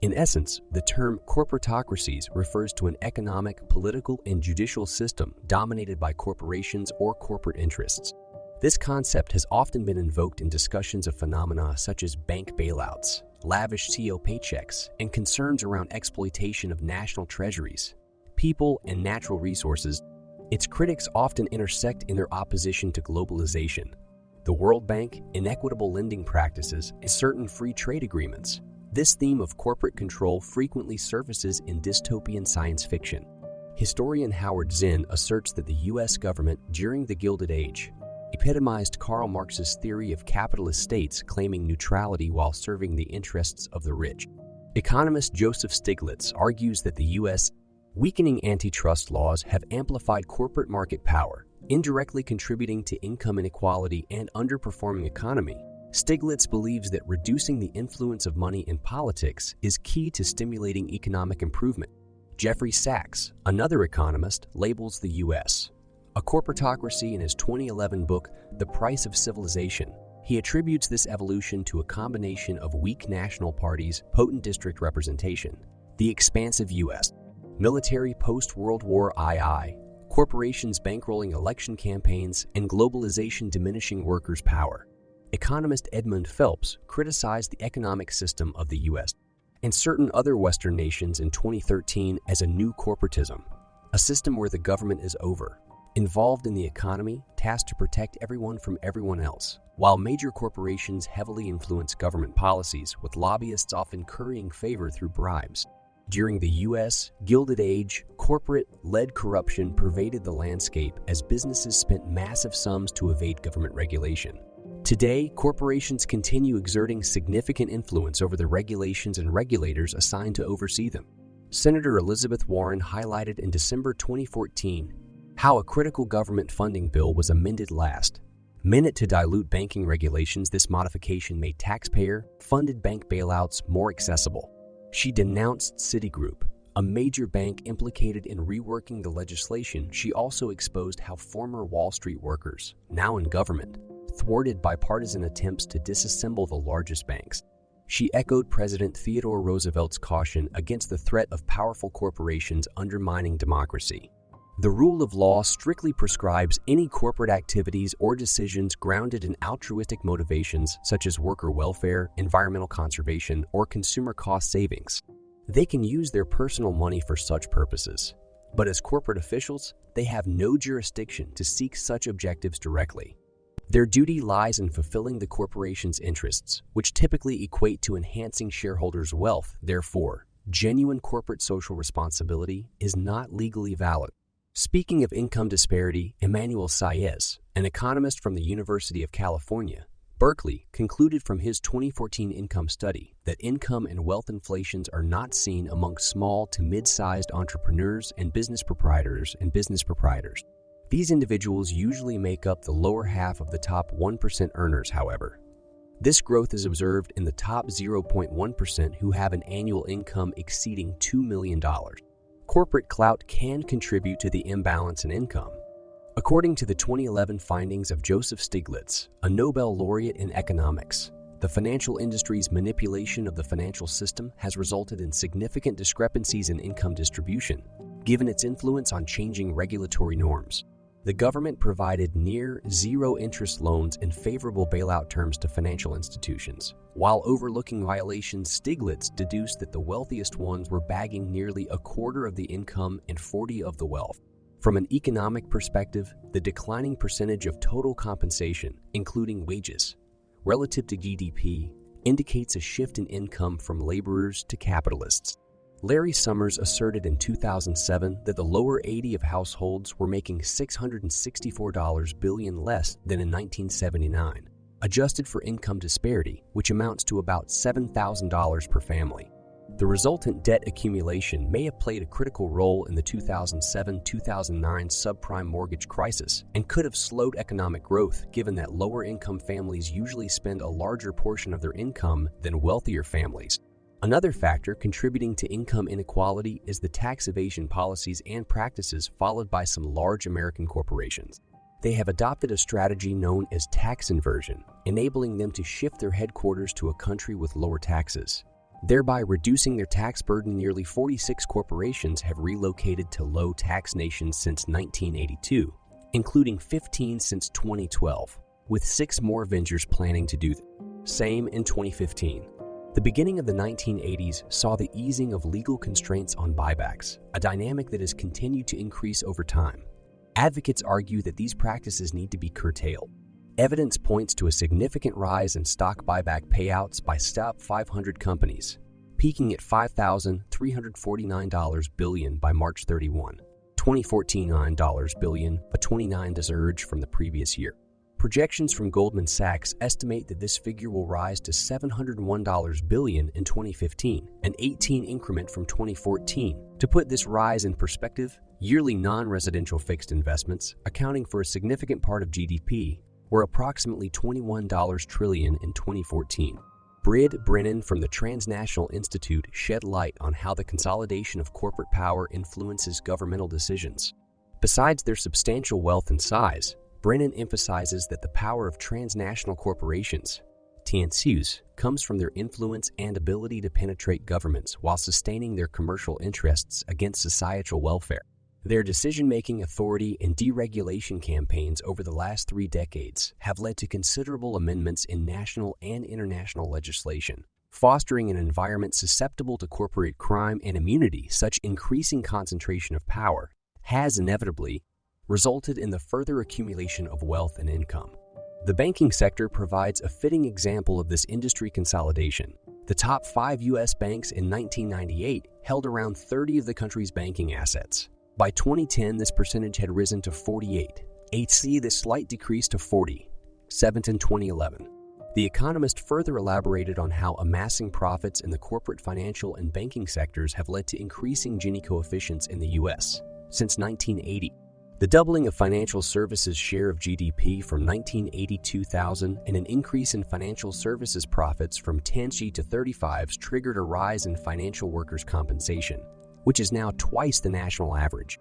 In essence, the term corporatocracies refers to an economic, political, and judicial system dominated by corporations or corporate interests. This concept has often been invoked in discussions of phenomena such as bank bailouts, lavish CEO paychecks, and concerns around exploitation of national treasuries, people, and natural resources. Its critics often intersect in their opposition to globalization, the World Bank, inequitable lending practices, and certain free trade agreements. This theme of corporate control frequently surfaces in dystopian science fiction. Historian Howard Zinn asserts that the U.S. government during the Gilded Age epitomized Karl Marx's theory of capitalist states claiming neutrality while serving the interests of the rich. Economist Joseph Stiglitz argues that the U.S. weakening antitrust laws have amplified corporate market power, indirectly contributing to income inequality and underperforming economy. Stiglitz believes that reducing the influence of money in politics is key to stimulating economic improvement. Jeffrey Sachs, another economist, labels the U.S. a corporatocracy in his 2011 book, The Price of Civilization. He attributes this evolution to a combination of weak national parties, potent district representation, the expansive U.S. military post-World War II, corporations bankrolling election campaigns, and globalization diminishing workers' power. Economist Edmund Phelps criticized the economic system of the U.S. and certain other Western nations in 2013 as a new corporatism, a system where the government is involved in the economy, tasked to protect everyone from everyone else, while major corporations heavily influence government policies, with lobbyists often currying favor through bribes. During the U.S. Gilded Age, corporate-led corruption pervaded the landscape as businesses spent massive sums to evade government regulation. Today, corporations continue exerting significant influence over the regulations and regulators assigned to oversee them. Senator Elizabeth Warren highlighted in December 2014 how a critical government funding bill was amended last minute to dilute banking regulations. This modification made taxpayer-funded bank bailouts more accessible. She denounced Citigroup, a major bank implicated in reworking the legislation. She also exposed how former Wall Street workers, now in government, thwarted bipartisan attempts to disassemble the largest banks. She echoed President Theodore Roosevelt's caution against the threat of powerful corporations undermining democracy. The rule of law strictly prescribes any corporate activities or decisions grounded in altruistic motivations such as worker welfare, environmental conservation, or consumer cost savings. They can use their personal money for such purposes, but as corporate officials, they have no jurisdiction to seek such objectives directly. Their duty lies in fulfilling the corporation's interests, which typically equate to enhancing shareholders' wealth. Therefore, genuine corporate social responsibility is not legally valid. Speaking of income disparity, Emmanuel Saez, an economist from the University of California, Berkeley, concluded from his 2014 income study that income and wealth inflations are not seen among small to mid-sized entrepreneurs and business proprietors. These individuals usually make up the lower half of the top 1% earners, however. This growth is observed in the top 0.1% who have an annual income exceeding $2 million. Corporate clout can contribute to the imbalance in income. According to the 2011 findings of Joseph Stiglitz, a Nobel laureate in economics, the financial industry's manipulation of the financial system has resulted in significant discrepancies in income distribution, given its influence on changing regulatory norms. The government provided near-zero interest loans and favorable bailout terms to financial institutions. While overlooking violations, Stiglitz deduced that the wealthiest ones were bagging nearly a quarter of the income and 40% of the wealth. From an economic perspective, the declining percentage of total compensation, including wages, relative to GDP, indicates a shift in income from laborers to capitalists. Larry Summers asserted in 2007 that the lower 80 of households were making $664 billion less than in 1979, adjusted for income disparity, which amounts to about $7,000 per family. The resultant debt accumulation may have played a critical role in the 2007-2009 subprime mortgage crisis and could have slowed economic growth, given that lower-income families usually spend a larger portion of their income than wealthier families. Another factor contributing to income inequality is the tax evasion policies and practices followed by some large American corporations. They have adopted a strategy known as tax inversion, enabling them to shift their headquarters to a country with lower taxes. thereby reducing their tax burden. Nearly 46 corporations have relocated to low-tax nations since 1982, including 15 since 2012, with 6 more ventures planning to do the same in 2015. The beginning of the 1980s saw the easing of legal constraints on buybacks, a dynamic that has continued to increase over time. Advocates argue that these practices need to be curtailed. Evidence points to a significant rise in stock buyback payouts by top 500 companies, peaking at $5,349 billion by March 31, 2014, $9 billion, a 29% surge from the previous year. Projections from Goldman Sachs estimate that this figure will rise to $701 billion in 2015, an 18% increment from 2014. To put this rise in perspective, yearly non-residential fixed investments, accounting for a significant part of GDP, were approximately $21 trillion in 2014. Brennan from the Transnational Institute shed light on how the consolidation of corporate power influences governmental decisions. Besides their substantial wealth and size, Brennan emphasizes that the power of transnational corporations, TNCs, comes from their influence and ability to penetrate governments while sustaining their commercial interests against societal welfare. Their decision-making authority and deregulation campaigns over the last 3 decades have led to considerable amendments in national and international legislation, fostering an environment susceptible to corporate crime and immunity. Such increasing concentration of power has inevitably resulted in the further accumulation of wealth and income. The banking sector provides a fitting example of this industry consolidation. The top 5 U.S. banks in 1998 held around 30 of the country's banking assets. By 2010, this percentage had risen to 48. This slight decrease to 47 in 2011. The Economist further elaborated on how amassing profits in the corporate, financial, and banking sectors have led to increasing Gini coefficients in the U.S. since 1980. The doubling of financial services share of GDP from 1982,000 and an increase in financial services profits from 10% to 35% triggered a rise in financial workers' compensation, which is now twice the national average.